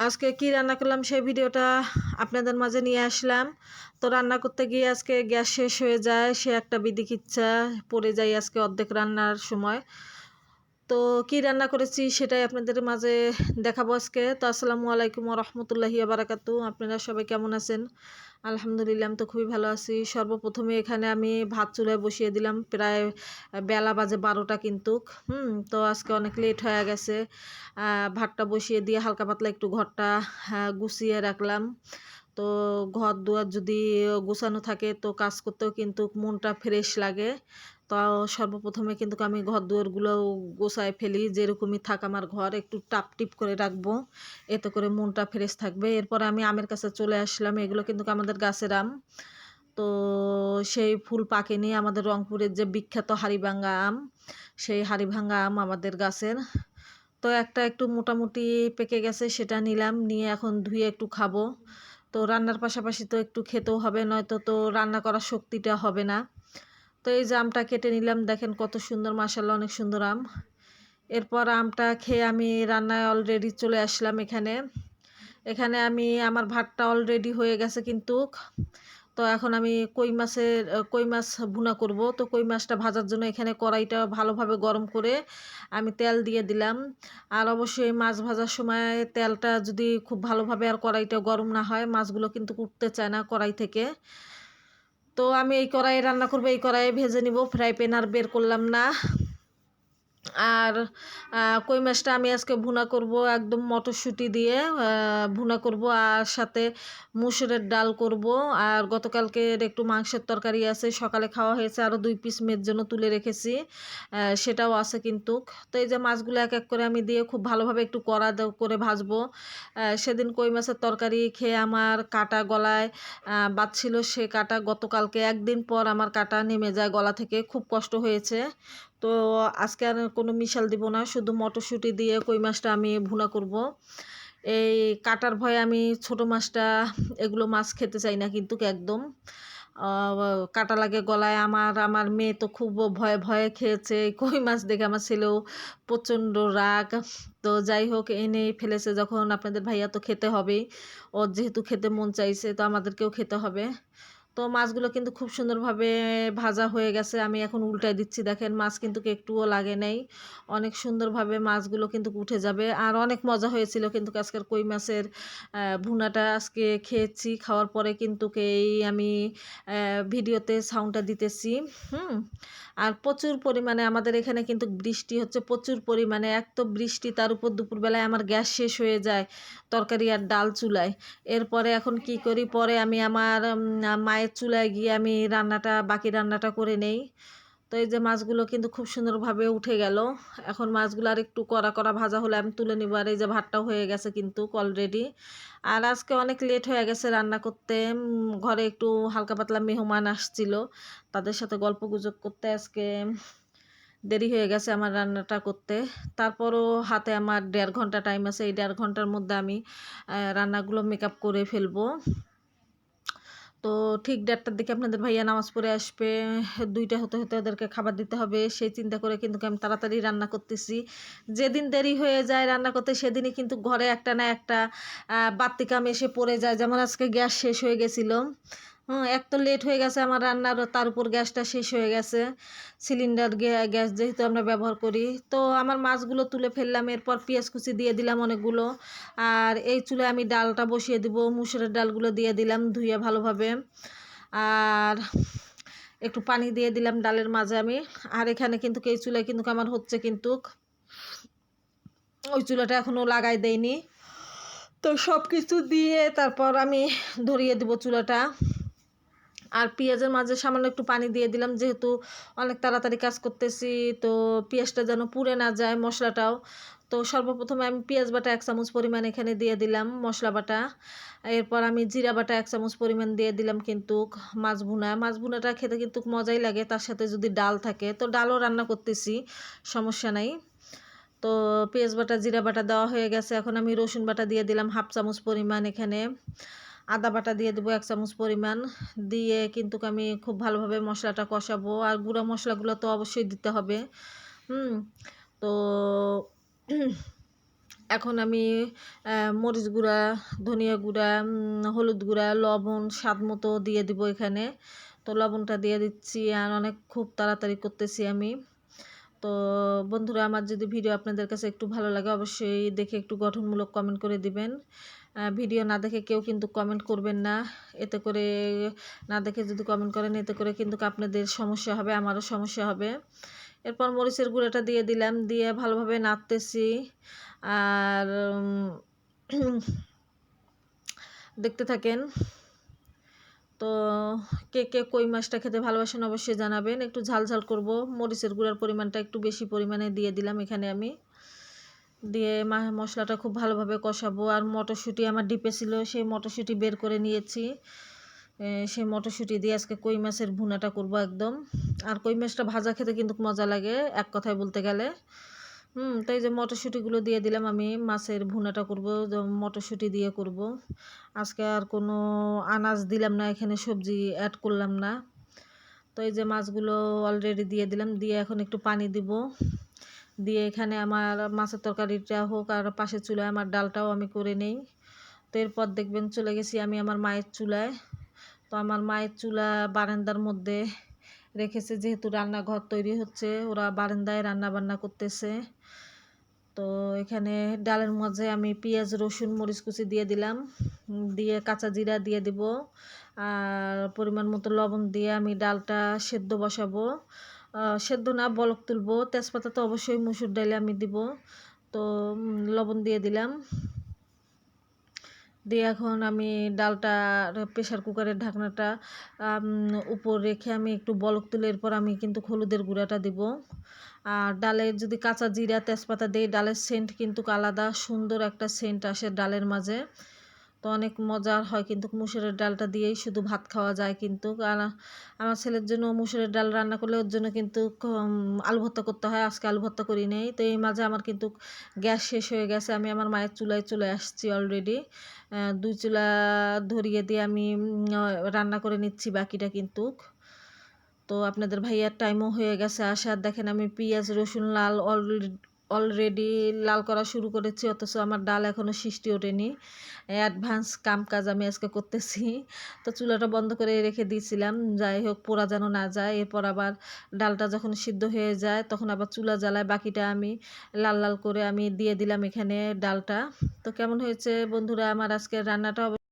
আজকে কি রান্না করলাম সেই ভিডিওটা আপনাদের মাঝে নিয়ে আসলাম। তো রান্না করতে গিয়ে আজকে গ্যাস শেষ হয়ে যায়, সে একটা বিদিকিচ্ছা পড়ে যায় আজকে অর্ধেক রান্নার সময়। তো কি রান্না করেছি সেটাই আপনাদের মাঝে দেখাবো আজকে। তো আসসালামু আলাইকুম ওয়া রাহমাতুল্লাহি ওয়া বারাকাতুহু। আপনারা সবাই কেমন আছেন? আলহামদুলিল্লাহ, আমি তো খুবই ভালো আছি। সর্বপ্রথমে এখানে আমি ভাত চুলায় বসিয়ে দিলাম, প্রায় বেলা বাজে 12টা কিন্তু। তো আজকে অনেক লেট হয়ে গেছে। ভাতটা বসিয়ে দিয়ে হালকা পাতলা একটু ঘরটা গুছিয়ে রাখলাম। তো ঘর দুয়ার যদি গোছানো থাকে তো কাজ করতেও কিন্তু মনটা ফ্রেশ লাগে। তো সর্বপ্রথমে কিন্তু আমি ঘর দুয়ারগুলো গোছায় ফেলি, যেরকমই থাক আমার ঘর একটু টাপটিপ করে রাখবো, এতে করে মনটা ফ্রেশ থাকবে। এরপরে আমি আমের কাছে চলে আসলাম। এগুলো কিন্তু আমাদের গাছের আম। তো সেই ফুল পাকেনি, আমাদের রংপুরের যে বিখ্যাত হাড়িভাঙ্গা আম, সেই হাড়িভাঙ্গা আম আমাদের গাছের। তো একটা একটু মোটামুটি পেকে গেছে, সেটা নিলাম, নিয়ে এখন ধুয়ে একটু খাবো। তো রান্নার পাশাপাশি তো একটু খেতেও হবে, নয়তো তো রান্না করার শক্তিটা হবে না। তো এই যে আমটা কেটে নিলাম, দেখেন কত সুন্দর, মাশাআল্লাহ অনেক সুন্দর আম। এরপর আমটা খেয়ে আমি রান্নায় অলরেডি চলে আসলাম। এখানে এখানে আমি আমার ভাতটা অলরেডি হয়ে গেছে কিন্তু। তো এখন আমি কই মাছ ভুনা করব। তো কই মাছটা ভাজার জন্য এখানে কড়াইটা ভালোভাবে গরম করে আমি তেল দিয়ে দিলাম। আর অবশ্যই মাছ ভাজার সময় তেলটা যদি খুব ভালোভাবে আর কড়াইটা গরম না হয়, মাছগুলো কিন্তু উঠতে চায় না কড়াই থেকে। তো আমি এই কড়াইয়ে রান্না করব, এই কড়াইয়ে ভেজে নিব, ফ্রাই প্যান আর বের করলাম না। আর কই মাছটা আমি আজকে ভুনা করব একদম মটরশুঁটি দিয়ে ভুনা করব, আর সাথে মুসুরের ডাল করব। আর গতকালকের একটু মাংসের তরকারি আছে, সকালে খাওয়া হয়েছে, আরও 2 পিস মেয়ের জন্য তুলে রেখেছি, সেটাও আছে কিন্তু। তো এই যে মাছগুলো এক এক করে আমি দিয়ে খুব ভালোভাবে একটু কড়া করে ভাজবো। সেদিন কই মাছের তরকারি খেয়ে আমার কাটা গলায় বাজছিল, সে কাটা গতকালকে একদিন পর আমার কাটা নেমে যায় গলা থেকে, খুব কষ্ট হয়েছে। তো আজকে আর কোনো মিশাল দিব না, শুধু মটরশুঁটি দিয়ে কই মাছটা আমি ভুনা করব। এই কাটার ভয়ে আমি ছোট মাছটা, এগুলো মাছ খেতে চাই না কিন্তু একদম। কাটা লাগে গলায়। আমার মেয়ে তো খুব ভয়ে ভয়ে খেয়েছে এই কই মাছ দেখে, আমার ছেলেও প্রচণ্ড রাগ। তো যাই হোক, এনেই ফেলেছে যখন, আপনাদের ভাইয়া তো খেতে হবেই, ওর যেহেতু খেতে মন চাইছে তো আমাদেরকেও খেতে হবে। তো মাছগুলো কিন্তু খুব সুন্দরভাবে ভাজা হয়ে গেছে, আমি এখন উল্টাই দিচ্ছি, দেখেন মাছ কিন্তু একটুও লাগে নাই, অনেক সুন্দরভাবে মাছগুলো কিন্তু উঠে যাবে। আর অনেক মজা হয়েছিল কিন্তু আজকের কই মাছের ভুনাটা। আজকে খেয়েছি, খাওয়ার পরে কিন্তু এই আমি ভিডিওতে সাউন্ডটা দিতেছি। আর প্রচুর পরিমাণে আমাদের এখানে কিন্তু বৃষ্টি হচ্ছে, প্রচুর পরিমাণে। এক তো বৃষ্টি, তার উপর দুপুরবেলায় আমার গ্যাস শেষ হয়ে যায় তরকারি আর ডাল চুলায়। এরপরে এখন কি করি, পরে আমি আমার মায়ের চুলায় গিয়ে আমি বাকি রান্নাটা করে নেই। তো এই যে মাছগুলো কিন্তু খুব সুন্দরভাবে উঠে গেল। এখন মাছগুলো আর একটু কড়া কড়া ভাজা হলে আমি তুলে নিব। আর এই যে ভাতটাও হয়ে গেছে কিন্তু অলরেডি। আর আজকে অনেক লেট হয়ে গেছে রান্না করতে। ঘরে একটু হালকা পাতলা মেহমান আসছিল, তাদের সাথে গল্প গুজব করতে আজকে দেরি হয়ে গেছে আমার রান্নাটা করতে। তারপরও হাতে আমার 1.5 ঘন্টা টাইম আছে, এই 1.5 ঘন্টার মধ্যে আমি রান্নাগুলো মেকআপ করে ফেলবো। তো ঠিক 1:30টার দিকে আপনাদের ভাইয়া নামাজ পড়ে আসবে, 2টা হতে হতে ওদেরকে খাবার দিতে হবে, সেই চিন্তা করে কিন্তু আমি তাড়াতাড়ি রান্না করতেছি। যেদিন দেরি হয়ে যায় রান্না করতে, সেদিনই কিন্তু ঘরে একটা না একটা বাড়তি কাম এসে পড়ে যায়। যেমন আজকে গ্যাস শেষ হয়ে গেছিলো। এক তো লেট হয়ে গেছে আমার রান্নার, তার উপর গ্যাসটা শেষ হয়ে গেছে। সিলিন্ডার গ্যাস যেহেতু আমরা ব্যবহার করি। তো আমার মাছগুলো তুলে ফেললাম, এরপর পেঁয়াজ কুচি দিয়ে দিলাম অনেকগুলো। আর এই চুলায় আমি ডালটা বসিয়ে দিব, মুসুরের ডালগুলো দিয়ে দিলাম ধুয়ে ভালোভাবে। আর একটু পানি দিয়ে দিলাম ডালের মাঝে আমি। আর এখানে কিন্তু এই চুলায় কিন্তু আমার হচ্ছে কিন্তু, ওই চুলাটা এখনও লাগাই দেয়নি। তো সব কিছু দিয়ে তারপর আমি ধরিয়ে দেবো চুলাটা। আর পেঁয়াজের মাঝে সামান্য একটু পানি দিয়ে দিলাম, যেহেতু অনেক তাড়াতাড়ি কাজ করতেছি, তো পেঁয়াজটা যেন পুড়ে না যায়, মশলাটাও। তো সর্বপ্রথমে আমি পেঁয়াজ বাটা 1 চামচ পরিমাণ এখানে দিয়ে দিলাম, মশলা বাটা। এরপর আমি জিরা বাটা 1 চামচ পরিমাণ দিয়ে দিলাম কিন্তু। মাছ ভুনাটা খেতে কিন্তু মজাই লাগে, তার সাথে যদি ডাল থাকে, তো ডালও রান্না করতেছি, সমস্যা নাই। তো পেঁয়াজ বাটা জিরা বাটা দেওয়া হয়ে গেছে, এখন আমি রসুন বাটা দিয়ে দিলাম 1/2 চামচ পরিমাণ এখানে। আদা বাটা দিয়ে দেবো 1 চামচ পরিমাণ, দিয়ে কিন্তু আমি খুব ভালোভাবে মশলাটা কষাবো। আর গুঁড়া মশলাগুলো তো অবশ্যই দিতে হবে। হুম তো এখন আমি মরিচ গুঁড়া, ধনিয়া গুঁড়া, হলুদ গুঁড়া, লবণ স্বাদ মতো দিয়ে দিব এখানে। তো লবণটা দিয়ে দিচ্ছি, আর অনেক খুব তাড়াতাড়ি করতেছি আমি। তো বন্ধুরা, আমার যদি ভিডিও আপনাদের কাছে একটু ভালো লাগে অবশ্যই দেখে একটু গঠনমূলক কমেন্ট করে দিবেন। ভিডিও না দেখে কেউ কিন্তু কমেন্ট করবেন না। এতে করে না দেখে যদি কমেন্ট করেন, এতে করে কিন্তু আপনাদের সমস্যা হবে, আমারও সমস্যা হবে। এরপর মরিচের গুঁড়াটা দিয়ে দিলাম, দিয়ে ভালোভাবে নাড়তেছি। আর দেখতে থাকেন। তো কে কে কই মাছটা খেতে ভালোবাসেন অবশ্যই জানাবেন। একটু ঝাল ঝাল করব, মরিচের গুঁড়ার পরিমাণটা একটু বেশি পরিমাণে দিয়ে দিলাম এখানে আমি। দিয়ে মশলাটা খুব ভালোভাবে কষাবো। আর মটরশুঁটি আমার ডিপে ছিল, সেই মটরশুঁটি বের করে নিয়েছি। সেই মটরশুঁটি দিয়ে আজকে কই মাছের ভুনাটা করব একদম। আর কই মাছটা ভাজা খেতে কিন্তু মজা লাগে এক কথায় বলতে গেলে। তাই যে মটরশুঁটিগুলো দিয়ে দিলাম, আমি মাছের ভুনাটা করব মটরশুঁটি দিয়ে করব আজকে। আর কোনো আনাজ দিলাম না এখানে, সবজি অ্যাড করলাম না। তো এই যে মাছগুলো অলরেডি দিয়ে দিলাম, দিয়ে এখন একটু পানি দিব। দিয়ে এখানে আমার মাছের তরকারিটা হোক, আর পাশের চুলায় আমার ডালটাও আমি করে নেই। তো এরপর দেখবেন চলে গেছি আমি আমার মায়ের চুলায়। তো আমার মায়ের চুলা বারান্দার মধ্যে রেখেছে, যেহেতু রান্নাঘর তৈরি হচ্ছে, ওরা বারান্দায় রান্না বান্না করতেছে। তো এখানে ডালের মাঝে আমি পেঁয়াজ, রসুন, মরিচ কুচি দিয়ে দিলাম, দিয়ে কাঁচা জিরা দিয়ে দিব, আর পরিমাণ মতো লবণ দিয়ে আমি ডালটা সেদ্ধ বসাবো। সেদ্ধ না, বলক তুলবো। তেজপাতা তো অবশ্যই মসুর ডালে আমি দিব। তো লবণ দিয়ে দিলাম, দিয়ে এখন আমি ডালটা প্রেশার কুকারের ঢাকনাটা উপর রেখে আমি একটু বলক তুলে এরপর আমি কিন্তু হলুদের গুঁড়াটা দিব। আর ডালে যদি কাঁচা জিরা, তেজপাতা দেই, ডালের সেন্ট কিন্তু আলাদা সুন্দর একটা সেন্ট আসে ডালের মাঝে। তো অনেক মজার হয় কিন্তু মুসুরের ডালটা দিয়েই শুধু ভাত খাওয়া যায় কিন্তু। আর আমার ছেলের জন্য মুসুরের ডাল রান্না করলে ওর জন্য কিন্তু আলু ভর্তা করতে হয়। আজকে আলু ভর্তা করি নেই। তো এই মাঝে আমার কিন্তু গ্যাস শেষ হয়ে গেছে, আমি আমার মায়ের চুলায় চলে আসছি অলরেডি। 2 চুলা ধরিয়ে দিয়ে আমি রান্না করে নিচ্ছি বাকিটা কিন্তু। তো আপনাদের ভাইয়ার টাইমও হয়ে গেছে আসার। দেখেন আমি পেঁয়াজ, রসুন লাল অলরেডি লাল করা শুরু করেছি, অথচ আমার ডাল এখনও সৃষ্টি ওঠেনি। অ্যাডভান্স কাজ আমি আজকে করতেছি। তো চুলাটা বন্ধ করে রেখে দিয়েছিলাম, যাই হোক পোড়া যেন না যায়। এরপর আবার ডালটা যখন সিদ্ধ হয়ে যায় তখন আবার চুলা জ্বালায় বাকিটা আমি লাল লাল করে আমি দিয়ে দিলাম এখানে ডালটা। তো কেমন হয়েছে বন্ধুরা আমার আজকের রান্নাটা?